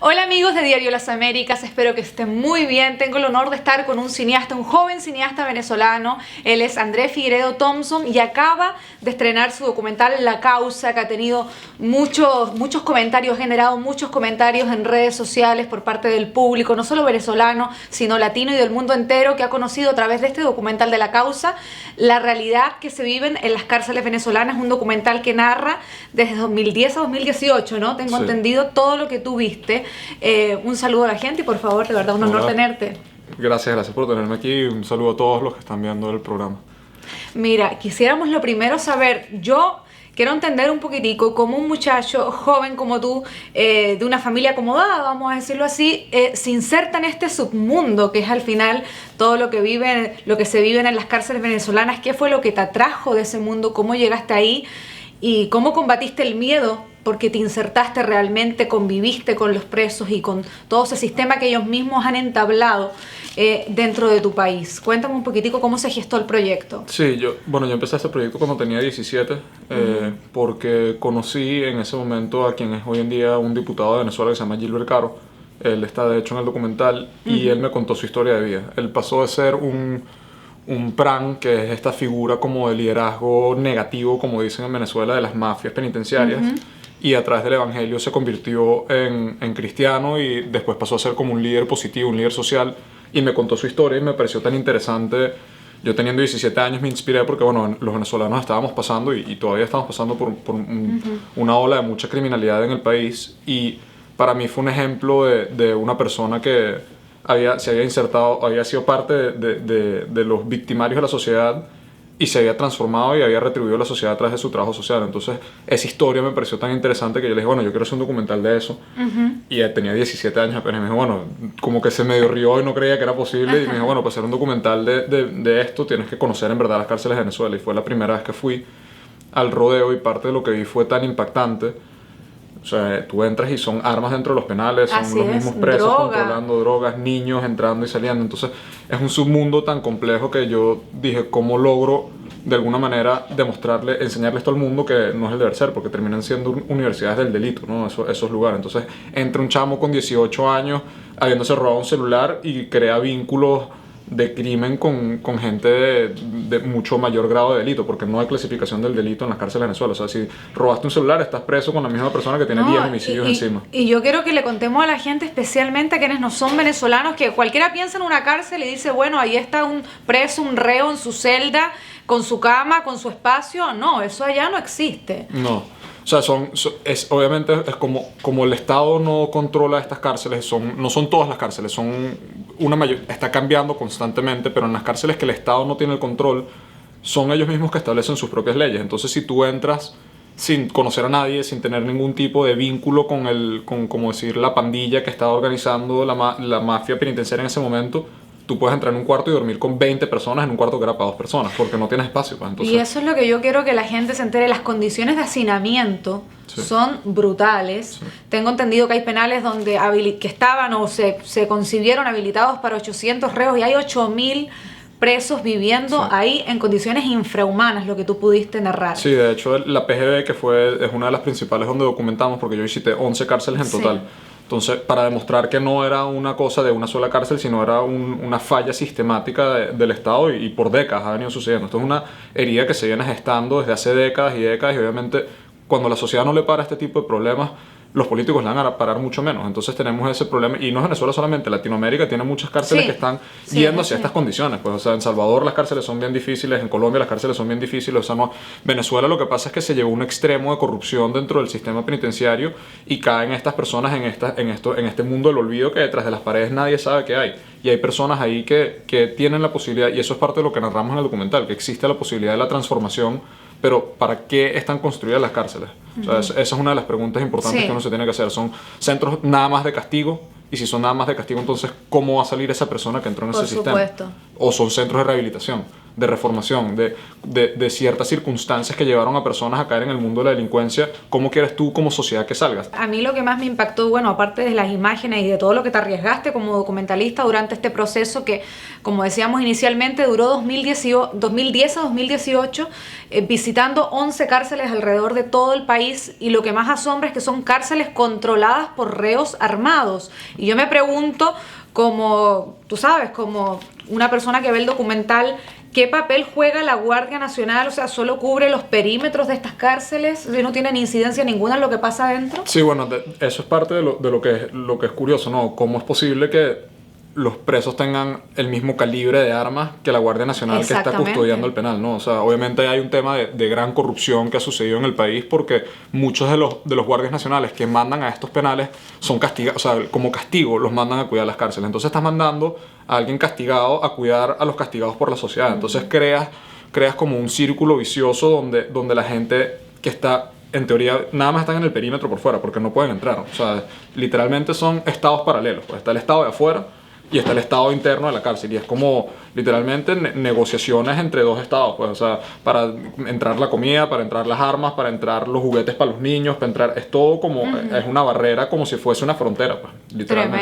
Hola amigos de Diario Las Américas, espero que estén muy bien. Tengo el honor de estar con un cineasta, un joven cineasta venezolano. Él es Andrés Figueiredo Thompson y acaba de estrenar su documental La Causa, que ha tenido muchos comentarios, ha generado muchos comentarios en redes sociales por parte del público, no solo venezolano, sino latino y del mundo entero, que ha conocido a través de este documental de La Causa la realidad que se viven en las cárceles venezolanas. Un documental que narra desde 2010 a 2018, ¿no? Tengo entendido todo lo que tú viste. Un saludo a la gente y por favor, de verdad, un honor tenerte. Gracias por tenerme aquí. Un saludo a todos los que están viendo el programa. Mira, quisiéramos lo primero saber, yo quiero entender un poquitico cómo un muchacho joven como tú, de una familia acomodada, vamos a decirlo así, se inserta en este submundo que es al final todo lo que se vive en las cárceles venezolanas. ¿Qué fue lo que te atrajo de ese mundo? ¿Cómo llegaste ahí? ¿Y cómo combatiste el miedo? Porque te insertaste realmente, conviviste con los presos y con todo ese sistema que ellos mismos han entablado dentro de tu país. Cuéntame un poquitico cómo se gestó el proyecto. Sí, yo empecé este proyecto cuando tenía 17, porque conocí en ese momento a quien es hoy en día un diputado de Venezuela que se llama Gilbert Caro. Él está de hecho en el documental y él me contó su historia de vida. Él pasó de ser un PRAN, que es esta figura como de liderazgo negativo, como dicen en Venezuela, de las mafias penitenciarias, y a través del evangelio se convirtió en cristiano y después pasó a ser como un líder positivo, un líder social, y me contó su historia y me pareció tan interesante. Yo teniendo 17 años me inspiré porque, bueno, los venezolanos estábamos pasando y todavía estamos pasando por una ola de mucha criminalidad en el país, y para mí fue un ejemplo de una persona que se había insertado, había sido parte de los victimarios de la sociedad y se había transformado y había retribuido a la sociedad a través de su trabajo social. Entonces esa historia me pareció tan interesante que yo le dije, bueno, yo quiero hacer un documental de eso. Y tenía 17 años apenas, y me dijo, bueno, como que se medio rió y no creía que era posible, y me dijo, bueno, para hacer un documental de esto tienes que conocer en verdad las cárceles de Venezuela. Y fue la primera vez que fui al rodeo y parte de lo que vi fue tan impactante. O sea, tú entras y son armas dentro de los penales, son los mismos presos controlando drogas, niños entrando y saliendo. Entonces es un submundo tan complejo que yo dije, ¿cómo logro de alguna manera enseñarle esto al mundo, que no es el deber ser, porque terminan siendo universidades del delito, ¿no? Esos lugares. Entonces entra un chamo con 18 años habiéndose robado un celular y crea vínculos de crimen con gente de mucho mayor grado de delito, porque no hay clasificación del delito en las cárceles de Venezuela. O sea, si robaste un celular, estás preso con la misma persona que tiene 10 homicidios encima. Y yo quiero que le contemos a la gente, especialmente a quienes no son venezolanos, que cualquiera piensa en una cárcel y dice, bueno, ahí está un preso, un reo en su celda, con su cama, con su espacio. No, eso allá no existe. No. O sea, obviamente es como el Estado no controla estas cárceles, no son todas las cárceles, está cambiando constantemente, pero en las cárceles que el Estado no tiene el control, son ellos mismos que establecen sus propias leyes. Entonces, si tú entras sin conocer a nadie, sin tener ningún tipo de vínculo con como decir, la pandilla que estaba organizando la mafia penitenciaria en ese momento, tú puedes entrar en un cuarto y dormir con 20 personas en un cuarto que era para 2 personas, porque no tienes espacio. Pues, entonces... Y eso es lo que yo quiero que la gente se entere. Las condiciones de hacinamiento son brutales. Tengo entendido que hay penales donde que estaban o se concibieron habilitados para 800 reos y hay 8.000 presos viviendo ahí en condiciones infrahumanas, lo que tú pudiste narrar. Sí, de hecho la PGB, es una de las principales donde documentamos, porque yo visité 11 cárceles en total. Entonces, para demostrar que no era una cosa de una sola cárcel, sino era una falla sistemática del Estado, y por décadas ha venido sucediendo. Esto es una herida que se viene gestando desde hace décadas y décadas, y obviamente cuando la sociedad no le para este tipo de problemas, los políticos le van a parar mucho menos. Entonces tenemos ese problema, y no es Venezuela solamente, Latinoamérica tiene muchas cárceles que están yendo hacia estas condiciones. Pues, o sea, en Salvador las cárceles son bien difíciles, en Colombia las cárceles son bien difíciles. O sea, no, Venezuela lo que pasa es que se llegó a un extremo de corrupción dentro del sistema penitenciario y caen estas personas en este mundo del olvido, que detrás de las paredes nadie sabe qué hay. Y hay personas ahí que tienen la posibilidad, y eso es parte de lo que narramos en el documental, que existe la posibilidad de la transformación. Pero ¿para qué están construidas las cárceles? O sea, esa es una de las preguntas importantes que uno se tiene que hacer. ¿Son centros nada más de castigo? Y si son nada más de castigo, entonces ¿cómo va a salir esa persona que entró en ese sistema? O son centros de rehabilitación, de reformación, de ciertas circunstancias que llevaron a personas a caer en el mundo de la delincuencia, ¿cómo quieres tú como sociedad que salgas? A mí lo que más me impactó, bueno, aparte de las imágenes y de todo lo que te arriesgaste como documentalista durante este proceso que, como decíamos inicialmente, duró 2010 a 2018, visitando 11 cárceles alrededor de todo el país, y lo que más asombra es que son cárceles controladas por reos armados. Y yo me pregunto, como tú sabes, como una persona que ve el documental, ¿qué papel juega la Guardia Nacional? O sea, ¿solo cubre los perímetros de estas cárceles y no tienen incidencia ninguna en lo que pasa adentro? Sí, bueno, eso es parte de lo que es curioso, ¿no? ¿Cómo es posible que los presos tengan el mismo calibre de armas que la Guardia Nacional que está custodiando el penal, ¿no? O sea, obviamente hay un tema de gran corrupción que ha sucedido en el país, porque muchos de los guardias nacionales que mandan a estos penales son castigados, o sea, como castigo los mandan a cuidar las cárceles. Entonces estás mandando a alguien castigado a cuidar a los castigados por la sociedad. Entonces creas como un círculo vicioso donde la gente que está, en teoría, nada más están en el perímetro por fuera, porque no pueden entrar. O sea, literalmente son estados paralelos. Pues está el estado de afuera y está el estado interno de la cárcel, y es como literalmente negociaciones entre dos estados, pues, o sea, para entrar la comida, para entrar las armas, para entrar los juguetes para los niños, para entrar, es todo como, es una barrera, como si fuese una frontera, pues, literalmente.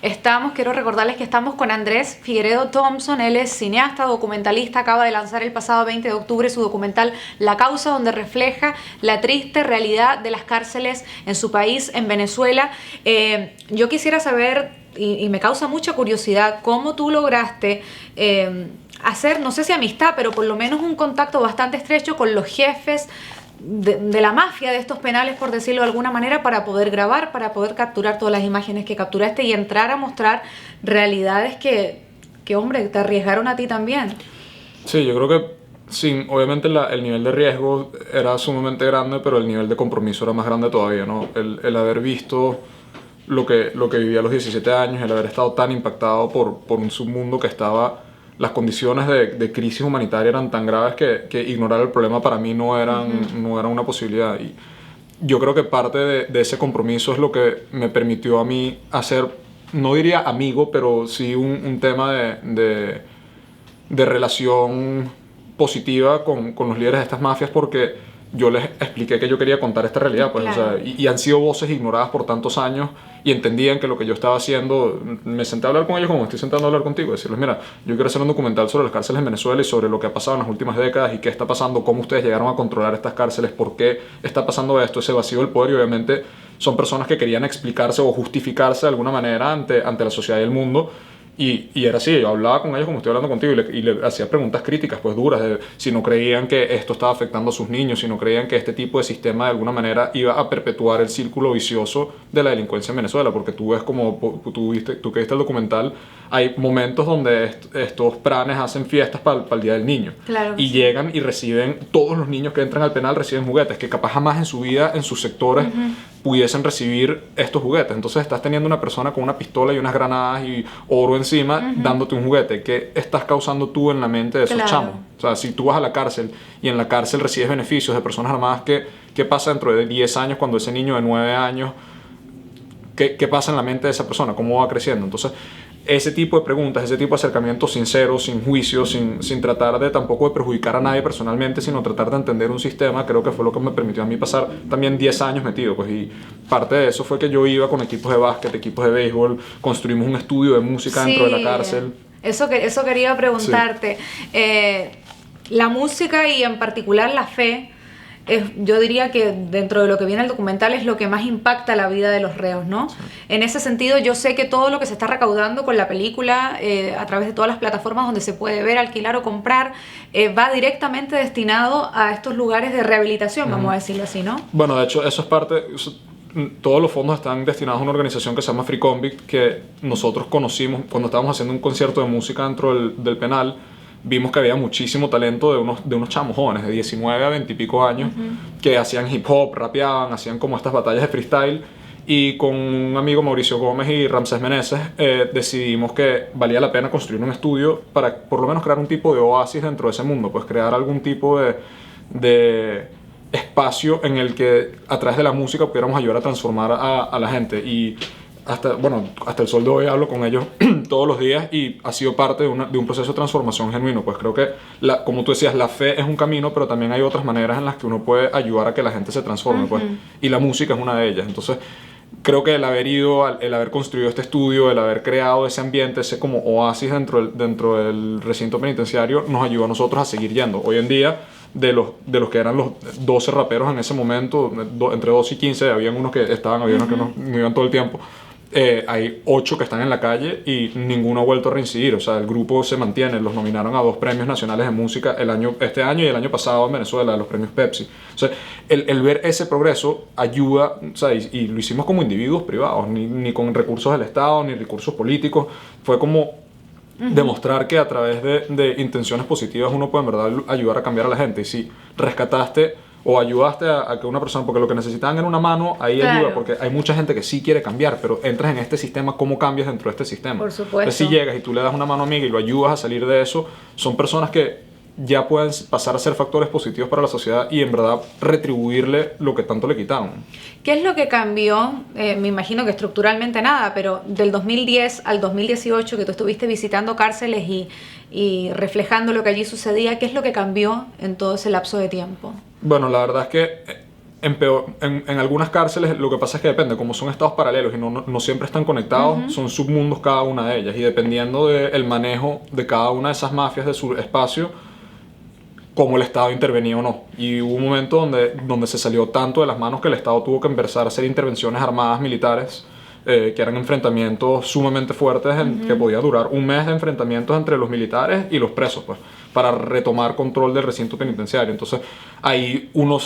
Tremendo. Quiero recordarles que estamos con Andrés Figueredo Thompson. Él es cineasta, documentalista, acaba de lanzar el pasado 20 de octubre su documental La Causa, donde refleja la triste realidad de las cárceles en su país, en Venezuela. Yo quisiera saber, y me causa mucha curiosidad, cómo tú lograste hacer, no sé si amistad, pero por lo menos un contacto bastante estrecho con los jefes de la mafia de estos penales, por decirlo de alguna manera, para poder grabar, para poder capturar todas las imágenes que capturaste y entrar a mostrar realidades que hombre, te arriesgaron a ti también. Sí, yo creo que sí, obviamente el nivel de riesgo era sumamente grande, pero el nivel de compromiso era más grande todavía, ¿no? El haber visto lo que viví a los 17 años, el haber estado tan impactado por un submundo que estaba, las condiciones de crisis humanitaria eran tan graves que ignorar el problema para mí no era una posibilidad. Y yo creo que parte de ese compromiso es lo que me permitió a mí hacer, no diría amigo, pero sí un tema de relación positiva con los líderes de estas mafias, porque yo les expliqué que yo quería contar esta realidad, pues, claro. O sea, y han sido voces ignoradas por tantos años, y entendían que lo que yo estaba haciendo, me senté a hablar con ellos como estoy sentando a hablar contigo, decirles, mira, yo quiero hacer un documental sobre las cárceles en Venezuela y sobre lo que ha pasado en las últimas décadas y qué está pasando, cómo ustedes llegaron a controlar estas cárceles, por qué está pasando esto, ese vacío del poder, y obviamente son personas que querían explicarse o justificarse de alguna manera ante la sociedad y el mundo. Y era así, yo hablaba con ellos como estoy hablando contigo, y le hacía preguntas críticas, pues duras, de si no creían que esto estaba afectando a sus niños, si no creían que este tipo de sistema de alguna manera iba a perpetuar el círculo vicioso de la delincuencia en Venezuela, porque tú ves como, tú que viste el documental, hay momentos donde estos pranes hacen fiestas para el Día del Niño, claro, y sí. Llegan y reciben, todos los niños que entran al penal reciben juguetes, que capaz jamás en su vida, en sus sectores, pudiesen recibir estos juguetes. Entonces estás teniendo una persona con una pistola y unas granadas y oro encima, dándote un juguete. ¿Qué estás causando tú en la mente de esos Claro. chamos? O sea, si tú vas a la cárcel y en la cárcel recibes beneficios de personas armadas, ¿qué pasa dentro de 10 años cuando ese niño de 9 años, qué pasa en la mente de esa persona? ¿Cómo va creciendo? Entonces, ese tipo de preguntas, ese tipo de acercamientos sinceros, sin juicio, sin tratar de tampoco de perjudicar a nadie personalmente, sino tratar de entender un sistema, creo que fue lo que me permitió a mí pasar también 10 años metido, pues, y parte de eso fue que yo iba con equipos de básquet, equipos de béisbol, construimos un estudio de música dentro de la cárcel. Eso quería preguntarte. La música y en particular la fe, yo diría que dentro de lo que viene el documental es lo que más impacta la vida de los reos, ¿no? Sí. En ese sentido, yo sé que todo lo que se está recaudando con la película, a través de todas las plataformas donde se puede ver, alquilar o comprar, va directamente destinado a estos lugares de rehabilitación, vamos a decirlo así, ¿no? Bueno, de hecho, eso es parte... Todos los fondos están destinados a una organización que se llama Free Convict, que nosotros conocimos cuando estábamos haciendo un concierto de música dentro del penal. Vimos que había muchísimo talento de unos chamos jóvenes de 19 a 20 y pico años, que hacían hip hop, rapeaban, hacían como estas batallas de freestyle, y con un amigo, Mauricio Gómez y Ramsés Meneses, decidimos que valía la pena construir un estudio para por lo menos crear un tipo de oasis dentro de ese mundo, pues crear algún tipo de espacio en el que a través de la música pudiéramos ayudar a transformar a la gente. Y hasta el sol de hoy hablo con ellos todos los días y ha sido parte de un proceso de transformación genuino. Pues creo que, como tú decías, la fe es un camino, pero también hay otras maneras en las que uno puede ayudar a que la gente se transforme, pues, y la música es una de ellas. Entonces, creo que el haber construido este estudio, el haber creado ese ambiente, ese como oasis dentro del recinto penitenciario, nos ayudó a nosotros a seguir yendo. Hoy en día, de los que eran los 12 raperos en ese momento, entre 12 y 15, habían unos que estaban, había unos que no iban todo el tiempo. Hay 8 que están en la calle y ninguno ha vuelto a reincidir. O sea, el grupo se mantiene. Los nominaron a 2 premios nacionales de música este año y el año pasado en Venezuela, los premios Pepsi. O sea, el ver ese progreso ayuda, o sea, y lo hicimos como individuos privados, ni con recursos del Estado, ni recursos políticos. Fue como demostrar que a través de intenciones positivas uno puede en verdad ayudar a cambiar a la gente. Y si rescataste o ayudaste a que una persona, porque lo que necesitaban era una mano, ahí ayuda, porque hay mucha gente que sí quiere cambiar, pero entras en este sistema, ¿cómo cambias dentro de este sistema? Por supuesto. Entonces, si llegas y tú le das una mano amiga y lo ayudas a salir de eso, son personas que ya pueden pasar a ser factores positivos para la sociedad y en verdad retribuirle lo que tanto le quitaron. ¿Qué es lo que cambió? Me imagino que estructuralmente nada, pero del 2010 al 2018 que tú estuviste visitando cárceles y reflejando lo que allí sucedía, ¿qué es lo que cambió en todo ese lapso de tiempo? Bueno, la verdad es que en algunas cárceles lo que pasa es que depende, como son estados paralelos y no siempre están conectados, son submundos cada una de ellas, y dependiendo del manejo de cada una de esas mafias de su espacio, cómo el Estado intervenía o no. Y hubo un momento donde se salió tanto de las manos que el Estado tuvo que empezar a hacer intervenciones armadas militares, que eran enfrentamientos sumamente fuertes, que podía durar un mes de enfrentamientos entre los militares y los presos, pues, para retomar control del recinto penitenciario. Entonces, ahí uno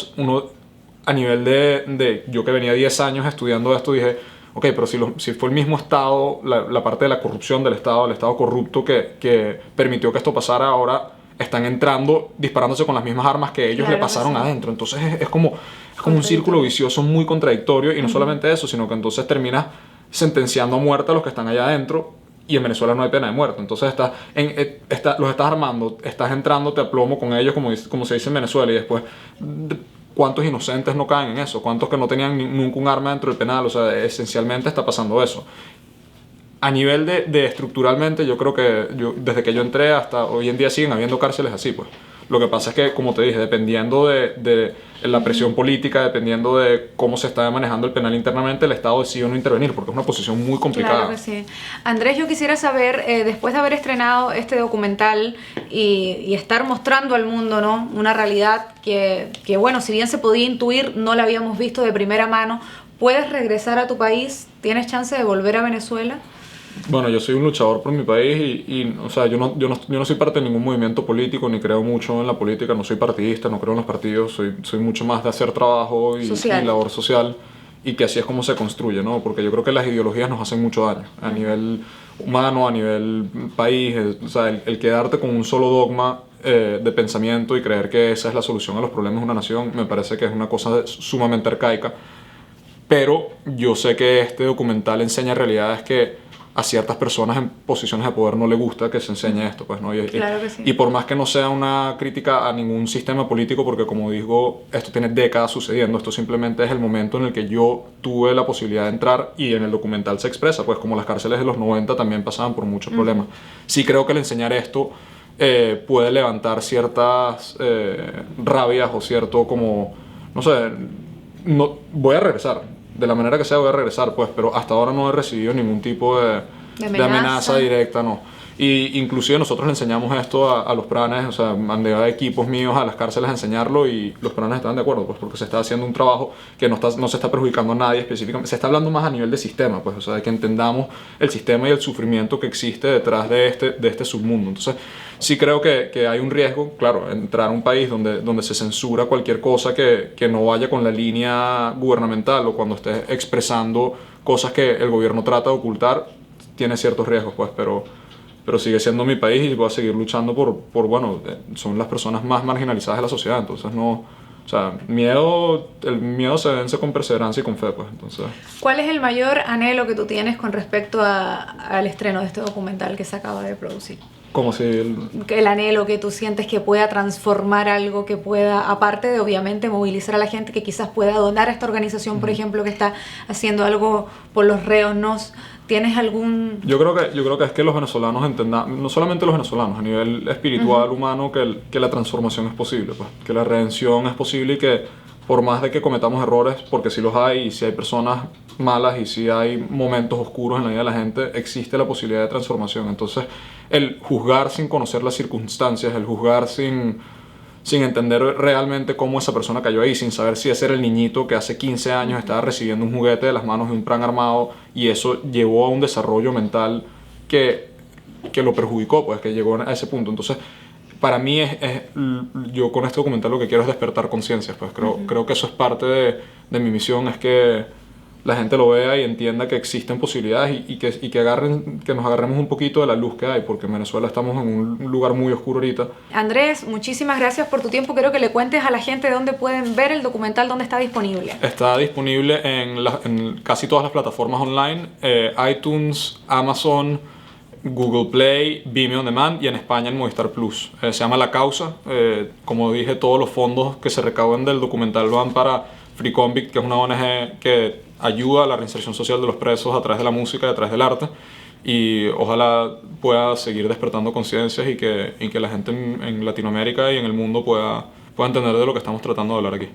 a nivel de yo que venía 10 años estudiando esto, dije, ok, pero si fue el mismo Estado, la parte de la corrupción del Estado, el Estado corrupto que permitió que esto pasara, ahora están entrando disparándose con las mismas armas que ellos le pasaron adentro. Entonces es como un círculo vicioso muy contradictorio, y no solamente eso, sino que entonces terminas sentenciando a muerte a los que están allá adentro, y en Venezuela no hay pena de muerte. Entonces los estás armando, estás entrándote a plomo con ellos, como se dice en Venezuela, y después ¿cuántos inocentes no caen en eso? ¿Cuántos que no tenían nunca un arma dentro del penal? O sea, esencialmente está pasando eso. A nivel de estructuralmente, yo creo que desde que yo entré hasta hoy en día siguen habiendo cárceles así, pues. Lo que pasa es que, como te dije, dependiendo de la presión política, dependiendo de cómo se está manejando el penal internamente, el Estado decide no intervenir, porque es una posición muy complicada. Claro que sí. Andrés, yo quisiera saber, después de haber estrenado este documental y estar mostrando al mundo, ¿no?, una realidad que, bueno, si bien se podía intuir, no la habíamos visto de primera mano, ¿puedes regresar a tu país? ¿Tienes chance de volver a Venezuela? Bueno, yo soy un luchador por mi país o sea, yo no soy parte de ningún movimiento político, ni creo mucho en la política, no soy partidista, no creo en los partidos, soy mucho más de hacer trabajo y labor social, y que así es como se construye, ¿no? Porque yo creo que las ideologías nos hacen mucho daño, a nivel humano, a nivel país, o sea, el quedarte con un solo dogma de pensamiento y creer que esa es la solución a los problemas de una nación, me parece que es una cosa sumamente arcaica. Pero yo sé que este documental enseña realidades que a ciertas personas en posiciones de poder no le gusta que se enseñe esto, pues, ¿no? Claro que sí. Y por más que no sea una crítica a ningún sistema político, porque como digo, esto tiene décadas sucediendo, esto simplemente es el momento en el que yo tuve la posibilidad de entrar, y en el documental se expresa, pues como las cárceles de los 90 también pasaban por muchos problemas. Sí creo que el enseñar esto puede levantar ciertas rabias o cierto como, no sé, voy a regresar. De la manera que sea voy a regresar, pues, pero hasta ahora no he recibido ningún tipo de amenaza directa, no. Y inclusive nosotros le enseñamos esto a los pranes, o sea, mandé a equipos míos a las cárceles a enseñarlo, y los pranes estaban de acuerdo, pues, porque se está haciendo un trabajo que no se está perjudicando a nadie específicamente, se está hablando más a nivel de sistema, pues, o sea, de que entendamos el sistema y el sufrimiento que existe detrás de este submundo. Entonces, sí creo que hay un riesgo, claro, entrar a un país donde se censura cualquier cosa que no vaya con la línea gubernamental, o cuando estés expresando cosas que el gobierno trata de ocultar, tiene ciertos riesgos, pues, pero sigue siendo mi país y voy a seguir luchando bueno, son las personas más marginalizadas de la sociedad, entonces no, o sea, el miedo se vence con perseverancia y con fe, pues, entonces. ¿Cuál es el mayor anhelo que tú tienes con respecto al estreno de este documental que se acaba de producir? Como si el anhelo que tú sientes que pueda transformar algo, que pueda, aparte de obviamente movilizar a la gente que quizás pueda donar a esta organización, por ejemplo, que está haciendo algo por los reos, ¿no? ¿Tienes algún...? Yo creo que es que los venezolanos entendamos, no solamente los venezolanos, a nivel espiritual, humano, que la transformación es posible, pues, que la redención es posible y que por más de que cometamos errores, porque sí los hay, y si hay personas malas y si hay momentos oscuros en la vida de la gente, existe la posibilidad de transformación. Entonces, el juzgar sin conocer las circunstancias, el juzgar sin entender realmente cómo esa persona cayó ahí, sin saber si ese era el niñito que hace 15 años estaba recibiendo un juguete de las manos de un plan armado y eso llevó a un desarrollo mental que lo perjudicó, pues que llegó a ese punto. Entonces, para mí yo con este documental lo que quiero es despertar conciencias, pues creo que eso es parte de mi misión, es que la gente lo vea y entienda que existen posibilidades y que nos agarremos un poquito de la luz que hay, porque en Venezuela estamos en un lugar muy oscuro ahorita. Andrés, muchísimas gracias por tu tiempo. Quiero que le cuentes a la gente dónde pueden ver el documental, dónde está disponible. Está disponible en casi todas las plataformas online, iTunes, Amazon, Google Play, Vimeo On Demand y en España en Movistar Plus. Se llama La Causa. Como dije, todos los fondos que se recaudan del documental van para Free Convict, que es una ONG que ayuda a la reinserción social de los presos a través de la música y a través del arte. Y ojalá pueda seguir despertando conciencias y que la gente en Latinoamérica y en el mundo pueda entender de lo que estamos tratando de hablar aquí.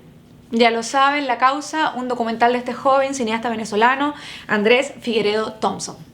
Ya lo saben, La Causa, un documental de este joven cineasta venezolano, Andrés Figueredo Thompson.